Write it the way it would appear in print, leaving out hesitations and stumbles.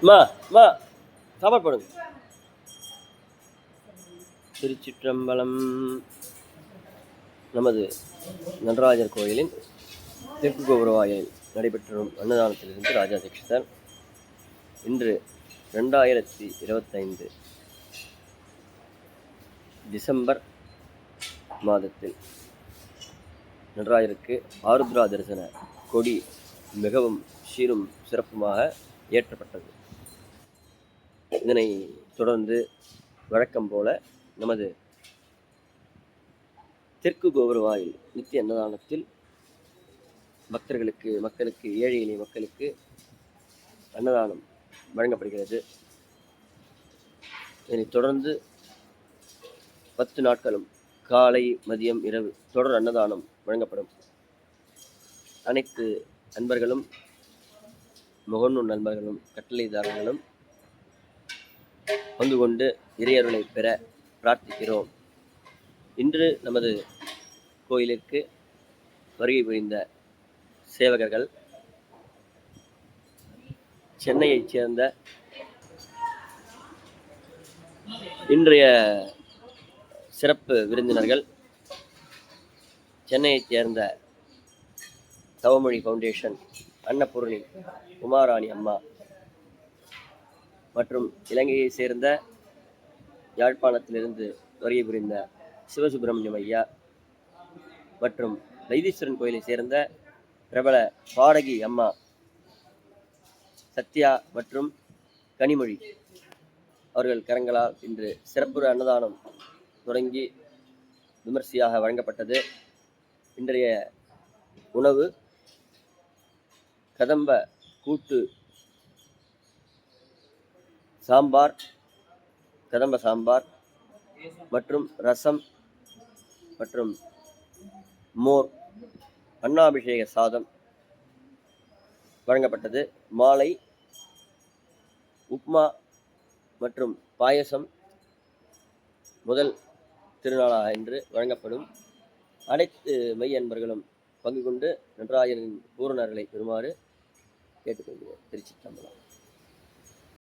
மா மா சாப்பாடு போடுங்க. திருச்சிற்றம்பலம். நமது நடராஜர் கோயிலின் தெற்கு கோபுர வாயிலில் நடைபெற்று வரும் அன்னதானத்திலிருந்து ராஜா தீட்சிதர். இன்று 2025 டிசம்பர் மாதத்தில் நடராஜருக்கு ஆருத்ரா தரிசன கொடி மிகவும் சீரும் சிறப்புமாக ஏற்றப்பட்டது. இதனை தொடர்ந்து வழக்கம் போல நமது தெற்கு கோபுர வாயில் நித்திய அன்னதானத்தில் மக்களுக்கு ஏழை எளிய மக்களுக்கு அன்னதானம் வழங்கப்படுகிறது. இதனைத் தொடர்ந்து 10 நாட்களும் காலை மதியம் இரவு தொடர் அன்னதானம் வழங்கப்படும். அனைத்து நண்பர்களும் முகநூல் நண்பர்களும் கட்டளைதாரர்களும் பங்கு கொண்டு இறையருளை பெற பிரார்த்திக்கிறோம். இன்று நமது கோயிலிற்கு வருகை புரிந்த சேவகர்கள் சென்னையைச் சேர்ந்த இன்றைய சிறப்பு விருந்தினர்கள் சென்னையைச் சேர்ந்த தவமொழி ஃபவுண்டேஷன் அன்னபூர்ணி உமாராணி அம்மா மற்றும் இலங்கையை சேர்ந்த யாழ்ப்பாணத்திலிருந்து வருகை புரிந்த சிவசுப்பிரமணியம் ஐயா மற்றும் வைத்தீஸ்வரன் கோயிலை சேர்ந்த பிரபல பாடகி அம்மா சத்யா மற்றும் கனிமொழி அவர்கள் கரங்களால் இன்று சிறப்பு அன்னதானம் தொடங்கி விமர்சையாக வழங்கப்பட்டது. இன்றைய உணவு கதம்ப கூட்டு சாம்பார், கதம்ப சாம்பார் மற்றும் ரசம் மற்றும் மோர், அன்னாபிஷேக சாதம் வழங்கப்பட்டது. மாலை உப்மா மற்றும் பாயசம் முதல் திருநாளாக இன்று வழங்கப்படும். அனைத்து மெய் அன்பர்களும் பங்கு கொண்டு நடராஜனின் பூரணர்களை பெறுமாறு கேட்டுக்கொள்கிறோம். திருச்சிற்றம்பலம்.